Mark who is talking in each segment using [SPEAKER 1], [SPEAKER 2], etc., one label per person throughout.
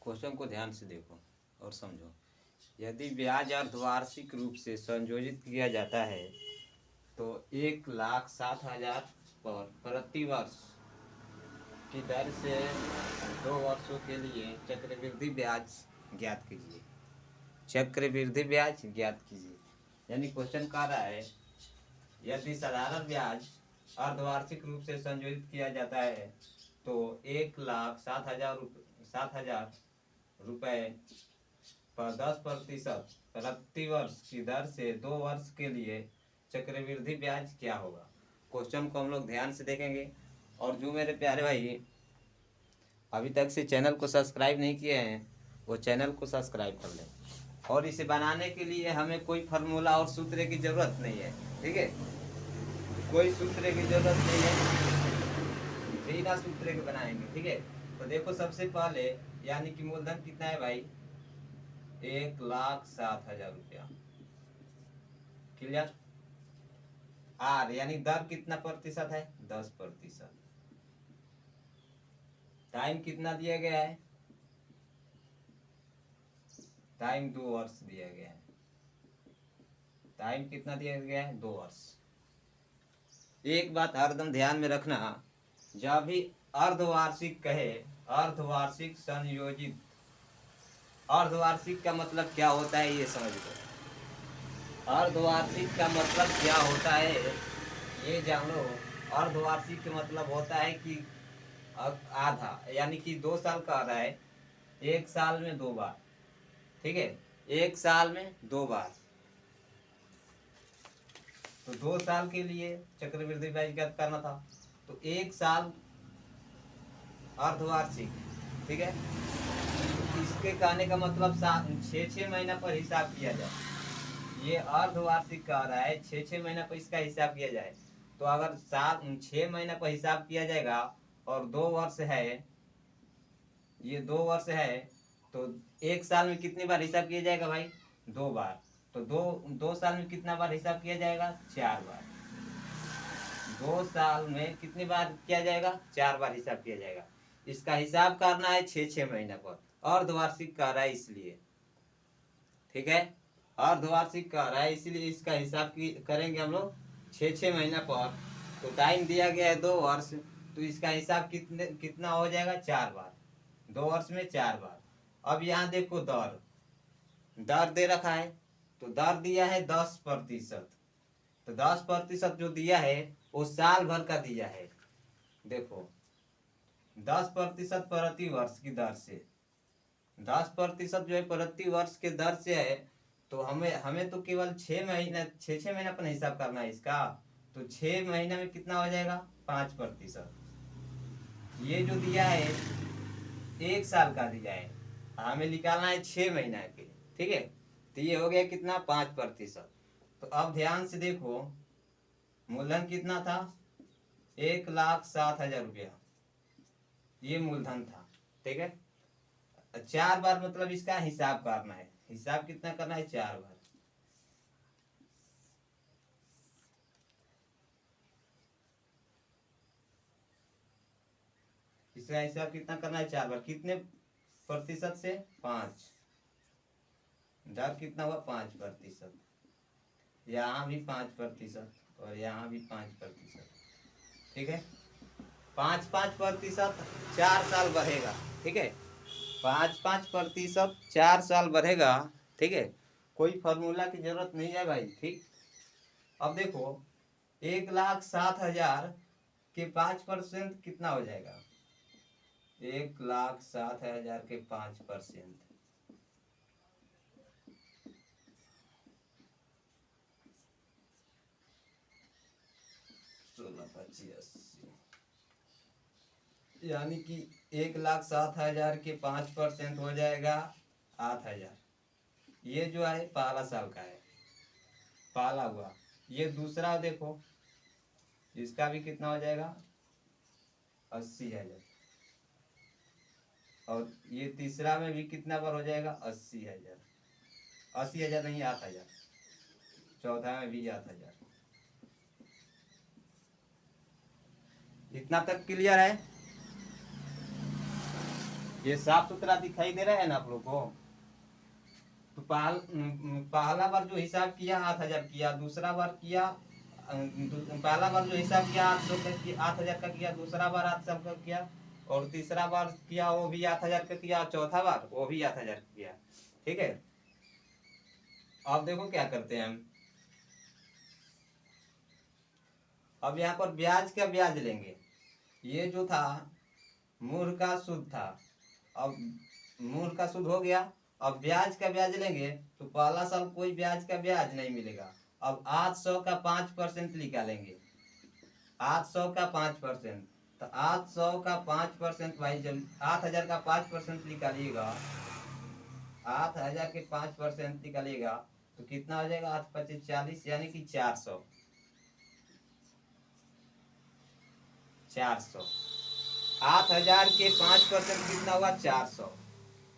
[SPEAKER 1] Question को ध्यान से देखो और समझो। यदि ब्याज अर्धवार्षिक रूप से संयोजित किया जाता है तो 1,07,000 पर प्रति वर्ष की दर से 2 वर्षों के लिए चक्रवृद्धि ब्याज ज्ञात कीजिए। चक्रवृद्धि ब्याज ज्ञात कीजिए यानी क्वेश्चन कह रहा है यदि साधारण ब्याज अर्धवार्षिक रूप से संयोजित किया जाता है तो 1,07,000 रुपये पर 10% प्रति वर्ष की दर से 2 वर्ष के लिए चक्रवृद्धि ब्याज क्या होगा। क्वेश्चन को हम लोग ध्यान से देखेंगे। और जो मेरे प्यारे भाई अभी तक से चैनल को सब्सक्राइब नहीं किए हैं वो चैनल को सब्सक्राइब कर लें। और इसे बनाने के लिए हमें कोई फार्मूला और सूत्र की ज़रूरत नहीं है, ठीक है, कोई सूत्र की ज़रूरत नहीं है, बिना सूत्र के बनाएंगे, ठीक है। तो देखो सबसे पहले यानी कि मूलधन कितना है भाई, 1,07,000 रुपया, क्लियर। आर यानी दर कितना प्रतिशत है, 10%। टाइम कितना दिया गया है, टाइम 2 वर्ष दिया गया है। टाइम कितना दिया गया है, 2 वर्ष। एक बात हरदम ध्यान में रखना, जब भी अर्धवार्षिक कहे, अर्धवार्षिक संयोजित, अर्धवार्षिक का मतलब क्या होता है ये समझ लो। अर्धवार्षिक का मतलब क्या होता है ये जान लो। अर्धवार्षिक का मतलब होता है कि आधा, यानी कि 2 साल का आ रहा है, 1 साल में 2 बार, ठीक है, 1 साल में 2 बार। तो 2 साल के लिए चक्रवृद्धि ब्याज ज्ञात करना था, तो 1 साल अर्धवार्षिक, ठीक है। तो इसके कहने का मतलब 6 महीना पर हिसाब किया जाए। ये अर्धवार्षिक कह रहा है 6 महीना पर इसका हिसाब किया जाए। तो अगर 6 महीना पर हिसाब किया जाएगा और 2 वर्ष है, ये 2 वर्ष है, तो 1 साल में कितनी बार हिसाब किया जाएगा भाई, 2 बार। तो दो साल में कितना बार हिसाब किया जाएगा, 4 बार। 2 साल में कितनी बार किया जाएगा, 4 बार हिसाब किया जाएगा। इसका हिसाब करना है 6 महीना पर, अर्धवार्षिक कह रहा है इसलिए, ठीक है, अर्धवार्षिक कह रहा है इसलिए इसका हिसाब करेंगे हम लोग 6 महीना पर। तो टाइम दिया गया है 2 वर्ष, तो इसका हिसाब कितना हो जाएगा, 4 बार, 2 वर्ष में 4 बार। अब यहाँ देखो दर, दर दे रखा है, तो दर दिया है 10%। तो 10% जो दिया है वो साल भर का दिया है। देखो 10% प्रति वर्ष की दर से, 10% जो है प्रति वर्ष के दर से है। तो हमें तो केवल 6 महीना पर हिसाब करना है इसका। तो 6 महीना में कितना हो जाएगा, 5%। ये जो दिया है 1 साल का दिया है, हमें निकालना है 6 महीना के, ठीक है। तो ये हो गया कितना, 5%। तो अब ध्यान से देखो, मूलधन कितना था, 1,07,000 रुपया, ये मूलधन था, ठीक है। 4 बार मतलब इसका हिसाब करना है, हिसाब कितना करना है, 4 बार। इसका हिसाब कितना करना है, 4 बार। कितने प्रतिशत से, 5। दर कितना हुआ, 5%। यहाँ भी 5% और यहाँ भी 5%, ठीक है। 5-5% 4 साल बढ़ेगा, ठीक है, 5-5% 4 साल बढ़ेगा, ठीक है। कोई फार्मूला की जरूरत नहीं है भाई, ठीक। अब देखो 1,07,000 के 5% कितना हो जाएगा, 1,07,000 के 5%, 16,25,80, यानी कि 1,07,000 के 5% हो जाएगा 8,000। ये जो है पहला साल का है, पहला हुआ। ये दूसरा देखो, इसका भी कितना हो जाएगा, 80,000। और ये तीसरा में भी कितना बार हो जाएगा, 80,000। 80,000 नहीं, 8,000। चौथा में भी 8,000। इतना तक क्लियर है। ये साफ सुथरा दिखाई दे रहा है ना आप लोग को। तो पहला बार जो हिसाब किया 8,000 किया, दूसरा बार किया पहला बार जो हिसाब किया 800 का किया, 8,000 का किया, दूसरा बार 800 का किया, और तीसरा बार किया वो भी 8,000 का किया, चौथा बार वो भी 8,000 का किया। ठीक है, अब देखो क्या करते हैं हम। अब यहाँ पर ब्याज का ब्याज लेंगे। ये जो था मूल का सूद था, अब मूल का सूद हो गया। अब ब्याज का ब्याज लेंगे तो पहला साल कोई ब्याज का ब्याज नहीं मिलेगा। अब 800 का 5% निकालेंगे, 800 का 5%, तो 800 का 5% भाई, जब 8,000 का 5% निकालिएगा, 8,000 के 5% निकालिएगा तो कितना हो जाएगा, 8×5=40, यानी कि 400। 400 8,000 के 5% कितना हुआ, 400।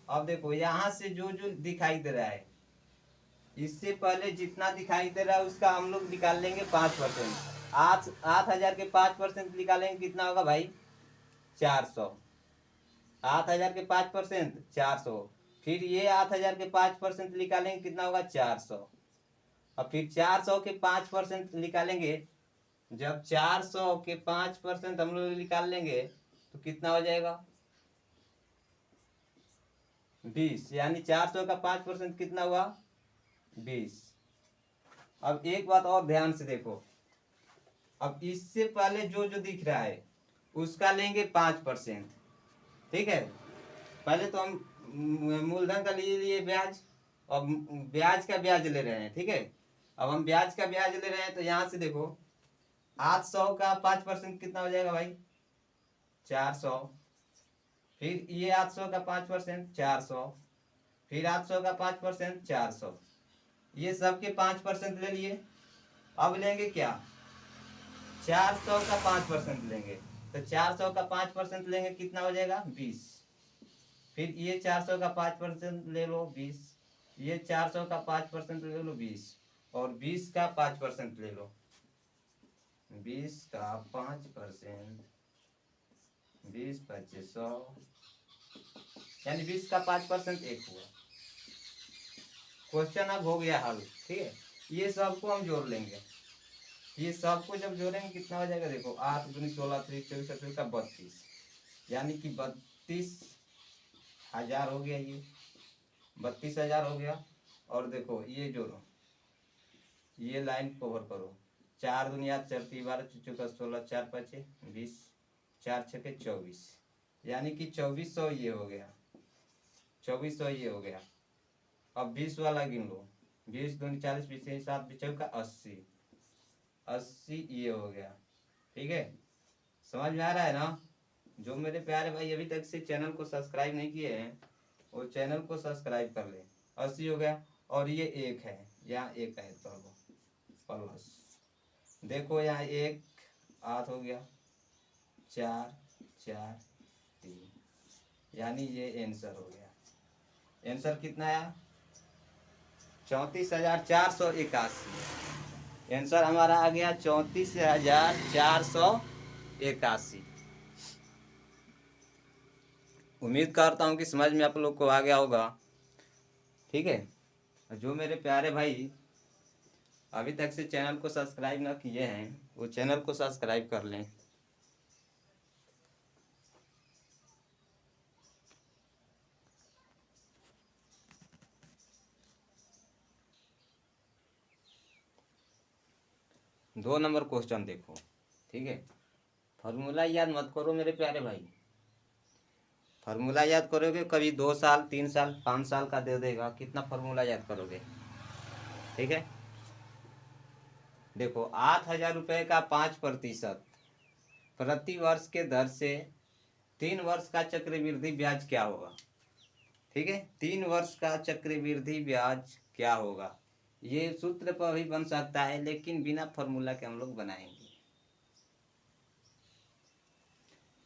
[SPEAKER 1] अब देखो यहाँ से जो जो दिखाई दे रहा है, इससे पहले जितना दिखाई दे रहा है उसका हम लोग निकाल लेंगे 5%। 8,000 के 5% निकालेंगे कितना होगा भाई, 400। 8,000 के 5% 400। फिर ये 8,000 के 5% निकालेंगे कितना होगा, 400। और फिर 400 के 5% निकालेंगे, जब 400 के 5% हम लोग निकाल लेंगे तो कितना हो जाएगा, 20, यानी 400 का 5% कितना हुआ, 20। अब एक बात और ध्यान से देखो, अब इससे पहले जो जो दिख रहा है उसका लेंगे 5%। ठीक है, पहले तो हम मूलधन का लिए ब्याज, और ब्याज का ब्याज ले रहे हैं। ठीक है, अब हम ब्याज का ब्याज ले रहे हैं तो यहाँ से देखो 800 का 5% कितना हो जाएगा भाई, 400। फिर ये 800 का 5% 400, फिर 800 का 5% 400, ये सबके 5% ले लिए। अब लेंगे क्या, 400 का 5% लेंगे, तो 400 का 5% लेंगे कितना हो जाएगा, 20। फिर ये 400 का 5% ले लो, 20। ये 400 का 5% ले लो, 20। और 20 का 5% ले लो, 20 का 5%, 20×5=100, यानी 20 का 5% 1 हुआ। क्वेश्चन अब हो गया हल। ठीक है, ये सबको हम जोड़ लेंगे। ये सबको जब जोड़ेंगे कितना हो जाएगा, देखो 8×16=24, यानी कि 32,000 हो गया, ये 32,000 हो गया। और देखो ये जोड़ो, ये लाइन कवर करो, 4×2=4, 4×5=16, 4×6=24, यानी कि 2400 ये हो गया, 2400 ये हो गया। अब 20 वाला गिन लो, 20×2=40, 20×7=80, 80 ये हो गया। ठीक है, समझ में आ रहा है ना। जो मेरे प्यारे भाई अभी तक से चैनल को सब्सक्राइब नहीं किए हैं वो चैनल को सब्सक्राइब कर ले। 80 हो गया, और ये एक है, यहाँ एक है तो प्लस, देखो यहाँ 1 8 हो गया, 4 4 3, यानी ये आंसर हो गया। आंसर कितना आया, 34,481। आंसर हमारा आ गया 34,481। उम्मीद करता हूँ कि समझ में आप लोग को आ गया होगा। ठीक है, जो मेरे प्यारे भाई अभी तक से चैनल को सब्सक्राइब ना किए हैं वो चैनल को सब्सक्राइब कर लें। दो नंबर क्वेश्चन देखो। ठीक है, फार्मूला याद मत करो मेरे प्यारे भाई, फार्मूला याद करोगे कभी 2 साल 3 साल 5 साल का दे देगा, कितना फार्मूला याद करोगे। ठीक है, देखो 8,000 रुपये का 5% प्रति वर्ष के दर से 3 वर्ष का चक्रवृद्धि ब्याज क्या होगा। ठीक है, 3 वर्ष का चक्रवृद्धि ब्याज क्या होगा, ये सूत्र पर भी बन सकता है लेकिन बिना फॉर्मूला के हम लोग बनाएंगे।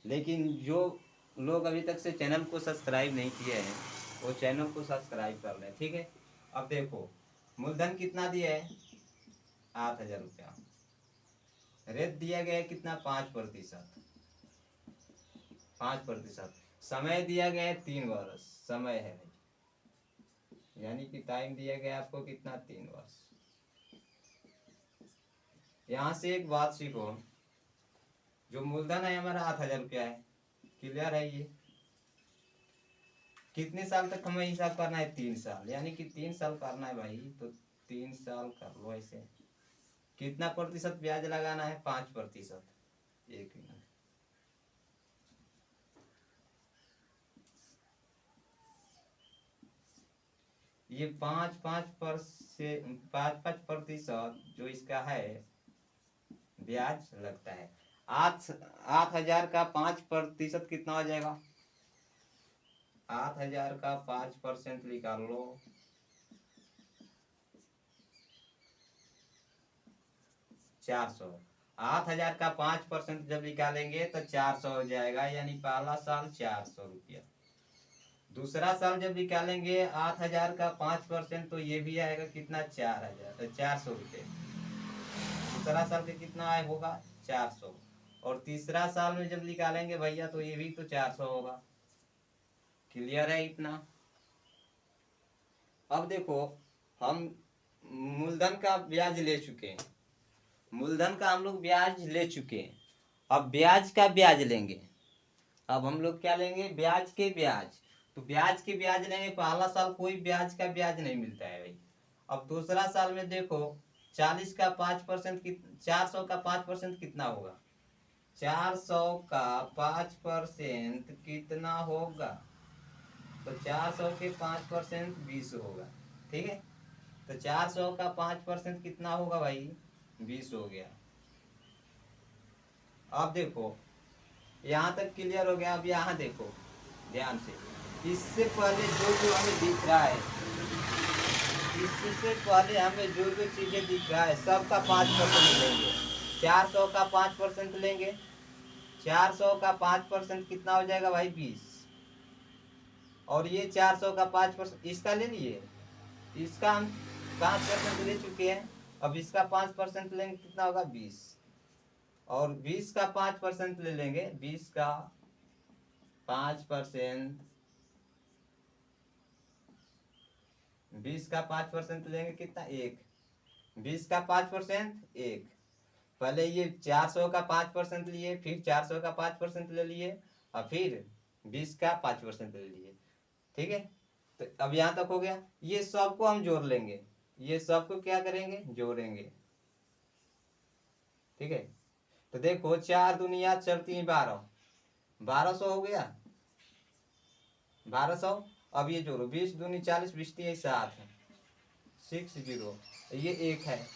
[SPEAKER 1] लेकिन जो लोग अभी तक से चैनल को सब्सक्राइब नहीं किए हैं वो चैनल को सब्सक्राइब कर लें। ठीक है, अब देखो मूलधन कितना दिया है, 8,000 रुपया, रेट दिया गया है कितना, 5%। 5%, समय दिया गया है 3 वर्ष, समय है भाई, यानी कि टाइम दिया गया है आपको कितना, 3 वर्ष। यहाँ से एक बात सीखो, जो मूलधन है हमारा 8,000 रुपया है, क्लियर है ये। कितने साल तक हमें हिसाब करना है, 3 साल, यानी कि 3 साल करना है भाई, तो 3 साल कर लो ऐसे। कितना प्रतिशत ब्याज लगाना है, 5%। एक मिनट, ये 5-5% जो इसका है ब्याज लगता है। 8,000 का 5% कितना हो जाएगा, 8,000 का 5% निकाल लो, 400। 8,000 का 5% जब निकालेंगे तो 400 हो जाएगा, यानी पहला साल 400 रुपया। दूसरा साल जब निकालेंगे 8,000 का 5%, तो ये भी आएगा कितना, 4,000, तो 400 रुपये। दूसरा साल का कितना आए होगा, 400। और तीसरा साल में जब निकालेंगे भैया तो ये भी तो 400 होगा। क्लियर है इतना। अब देखो, हम मूलधन का ब्याज ले चुके हैं, मूलधन का हम लोग ब्याज ले चुके हैं, अब ब्याज का ब्याज लेंगे। अब हम लोग क्या लेंगे, ब्याज के ब्याज। तो ब्याज के ब्याज लेंगे, पहला साल कोई ब्याज का ब्याज नहीं मिलता है भाई। अब दूसरा साल में देखो, 40 का 5% 400 का 5% कितना होगा, 400 का 5% कितना होगा, तो 400 के 5% 20 होगा, ठीक है। तो 400 का 5% कितना होगा भाई, 20 हो गया। अब देखो, यहाँ तक क्लियर हो गया। अब यहाँ देखो ध्यान से, इससे पहले जो जो हमें दिख रहा है, इससे पहले हमें जो जो चीजें दिख रहा है सबका 5% लेंगे। 400 का 5% लेंगे, 400 का 5% कितना हो जाएगा भाई, 20। और ये 400 का 5% इसका ले लिए, इसका हम 5% ले चुके हैं। अब इसका 5% लेंगे, कितना होगा, 20। और 20 का 5% ले लेंगे, 20 का 5%, 20 का 5% लेंगे, कितना, 1। 20 का 5% 1। पहले ये 400 का 5% लिए, फिर 400 का 5% ले लिए, और फिर 20 का 5% ले लिए, ठीक है। तो अब यहाँ तक हो गया। ये सबको हम जोड़ लेंगे, ये सबको क्या करेंगे, जोड़ेंगे, ठीक है। तो देखो, 4 दुनिया 4 3 12, 1200 हो गया, 1200। अब ये जोड़ो, 20 दूनी 40, 20 3 7, 60, ये 1 है।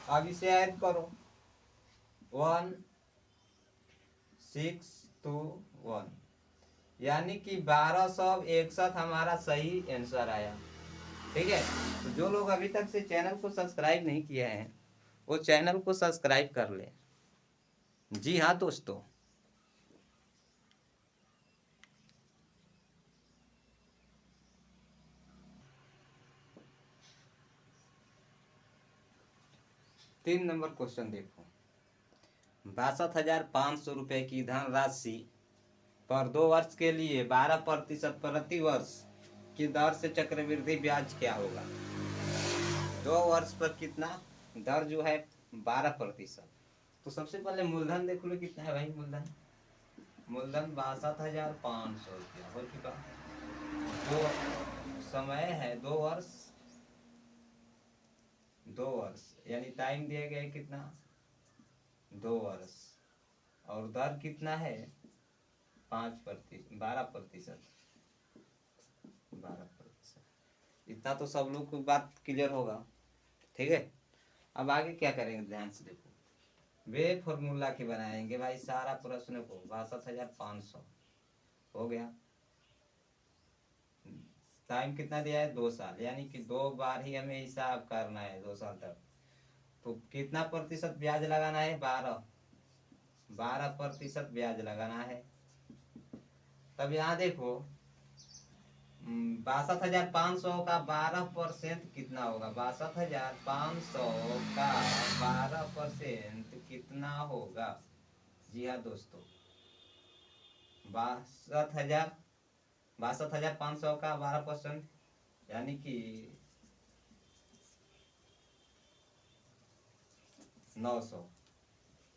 [SPEAKER 1] अब इसे ऐड करो, 1 6 2 1, यानी कि 1261 हमारा सही आंसर आया, ठीक है। तो जो लोग अभी तक से चैनल को सब्सक्राइब नहीं किया है, वो चैनल को सब्सक्राइब कर ले। जी हाँ दोस्तों, तीन नंबर क्वेश्चन देखो, 62,500 रुपए की धनराशि पर 2 वर्ष के लिए 12% प्रति वर्ष की दर से चक्रवृद्धि ब्याज क्या होगा। 2 वर्ष पर कितना दर जो है, 12%। तो सबसे पहले मूलधन देख लो कितना है भाई, मूलधन, मूलधन 62,500 रुपया हो चुका। जो समय है 2 वर्ष, 2 वर्ष, यानी टाइम दिया गया है कितना, 2 वर्ष। और दर कितना है, 5%, 12%, 12%। इतना तो सब लोग को बात क्लियर होगा, ठीक है। अब आगे क्या करेंगे, ध्यान से देखो, वे फॉर्मूला के बनाएंगे भाई सारा प्रश्न को। 62,500 हो गया, टाइम कितना दिया है, 2 साल, यानी कि 2 बार ही हमें हिसाब करना है, 2 साल तक। तो कितना प्रतिशत ब्याज लगाना है, 12% ब्याज लगाना है। तब यहाँ देखो, 62,500 का 12% कितना होगा, 62,500 का 12% कितना होगा। जी हाँ दोस्तों, 62,500 का 12%, यानी कि 900।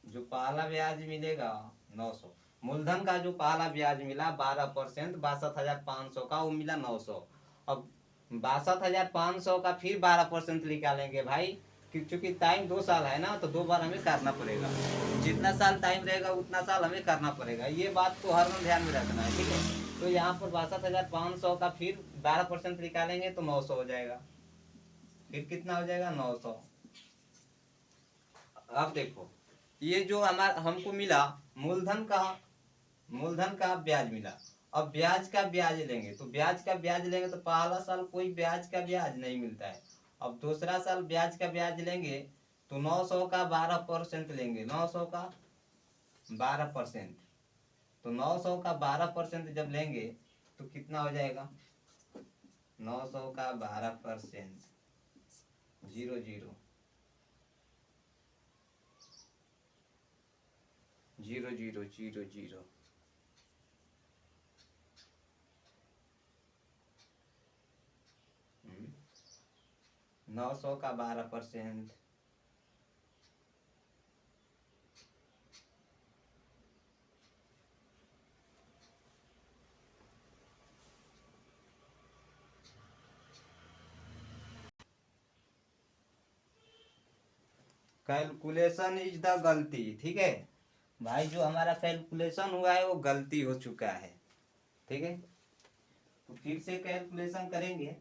[SPEAKER 1] जो पहला ब्याज मिलेगा 900, मूलधन का जो पहला ब्याज मिला 12%, 62,500 का, वो मिला 900। अब 62,500 का फिर 12% निकालेंगे भाई, क्योंकि टाइम 2 साल है ना, तो 2 बार हमें करना पड़ेगा। जितना साल टाइम रहेगा उतना साल हमें करना पड़ेगा, ये बात को हर में ध्यान में रखना है, ठीक है। तो यहाँ पर 62,500 का फिर 12% निकालेंगे तो 900 हो जाएगा। फिर कितना हो जाएगा? 900। अब देखो, ये जो हमारा हमको मिला मूलधन का ब्याज मिला। अब ब्याज का ब्याज लेंगे, तो ब्याज का ब्याज लेंगे तो पहला साल कोई ब्याज का ब्याज नहीं मिलता है। अब दूसरा साल ब्याज का ब्याज लेंगे तो 900 का 12% लेंगे, 900 का 12%। तो 900 का 12% जब लेंगे तो कितना हो जाएगा? 900 का 12%, 0 0 0 0 0 0। 900 का 12%, कैलकुलेशन इज द गलती, ठीक है भाई। जो हमारा कैलकुलेशन हुआ है वो गलती हो चुका है, ठीक है। तो फिर से कैलकुलेशन करेंगे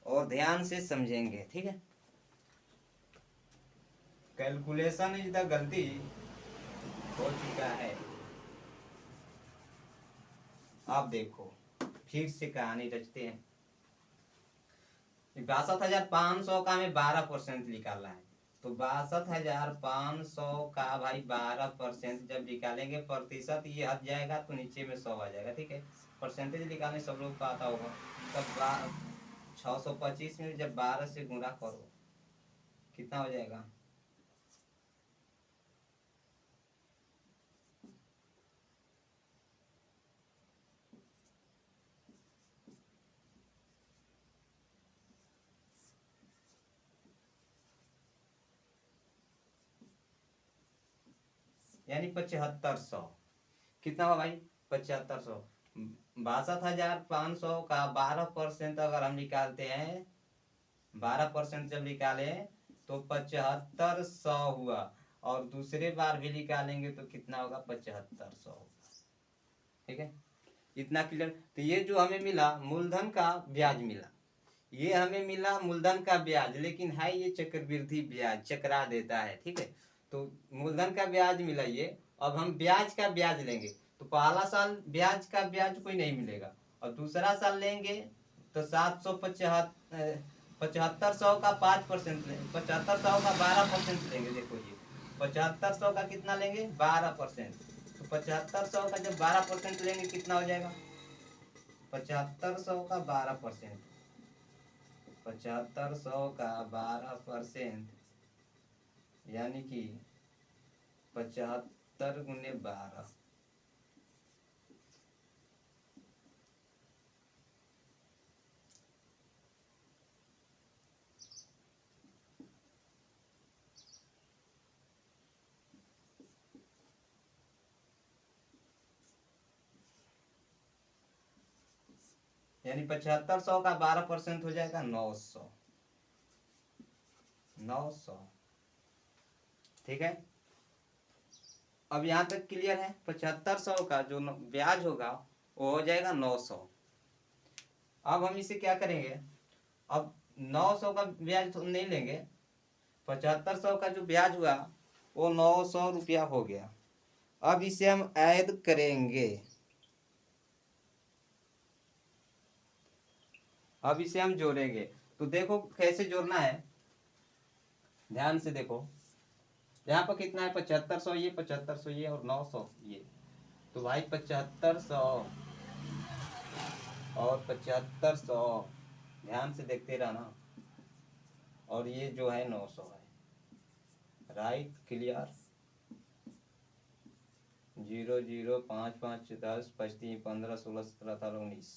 [SPEAKER 1] और ध्यान से समझेंगे, ठीक है। कैलकुलेशन इज द गलती हो चुका है। अब देखो, फिर से कहानी रचते हैं। 62,500 का हमें 12% निकालना है, तो 62,500 का भाई 12% जब निकालेंगे, प्रतिशत ये हट जाएगा तो नीचे में 100 आ जाएगा, ठीक है। परसेंटेज निकालने सब लोग को आता होगा। तब 625 में जब 12 से गुणा करो कितना हो जाएगा? यानी 7500। कितना हुआ भाई? 7500। 62,500 का 12% अगर हम निकालते हैं, 12% जब निकाले तो 7500 हुआ। और दूसरे बार भी निकालेंगे तो कितना होगा? 7500 होगा, ठीक है। इतना क्लियर। तो ये जो हमें मिला मूलधन का ब्याज मिला, ये हमें मिला मूलधन का ब्याज, लेकिन है ये चक्रवृद्धि ब्याज, चकरा देता है, ठीक है। तो मूलधन का ब्याज मिला ये। अब हम ब्याज का ब्याज लेंगे, तो पहला साल ब्याज का ब्याज कोई नहीं मिलेगा, और दूसरा साल लेंगे तो 7500 का 5% लेंगे, 7500 का 12% लेंगे। देखो ये 7500 का कितना लेंगे? 12%। तो 7500 का जब 12% लेंगे कितना हो जाएगा? 7500 का 12%, 7500 का 12%, यानी कि 75 × 12। यानी 7500 का 12% हो जाएगा 900। 900, ठीक है। अब यहाँ तक क्लियर है? 7500 का जो ब्याज होगा वो हो जाएगा 900। अब हम इसे क्या करेंगे? अब 900 का ब्याज तो नहीं लेंगे, 7500 का जो ब्याज हुआ वो 900 रुपया हो गया। अब इसे हम ऐड करेंगे, अब इसे हम जोड़ेंगे। तो देखो कैसे जोड़ना है, ध्यान से देखो। यहाँ पर कितना है? 7500 ये, 7500 ये, और 900 ये। तो भाई 7500 और 7500, ध्यान से देखते रहना। और ये जो है 900 है। Right, clear. 00 5 5 10 25 15 16 17 18 19।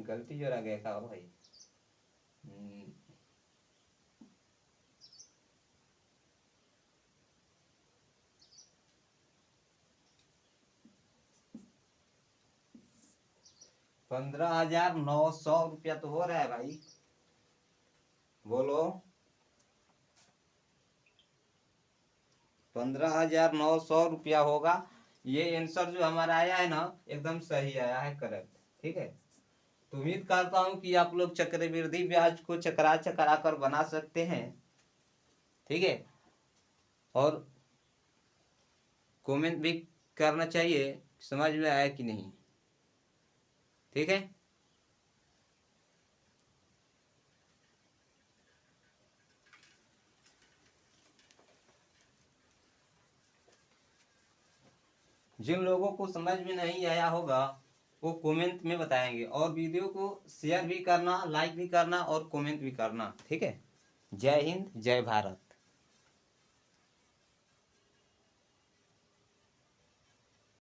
[SPEAKER 1] गलती जो रह गया का भाई। 15,900 रुपया तो हो रहा है भाई, बोलो। 15,900 रुपया होगा। ये आंसर जो हमारा आया है ना, एकदम सही आया है, करेक्ट। ठीक है, तो उम्मीद करता हूँ कि आप लोग चक्रवृद्धि ब्याज को चकरा चकरा कर बना सकते हैं। ठीक है, और कमेंट भी करना चाहिए समझ में आया कि नहीं। ठीक है, जिन लोगों को समझ में नहीं आया होगा वो कमेंट में बताएंगे, और वीडियो को शेयर भी करना, लाइक भी करना और कमेंट भी करना। ठीक है, जय हिंद, जय भारत।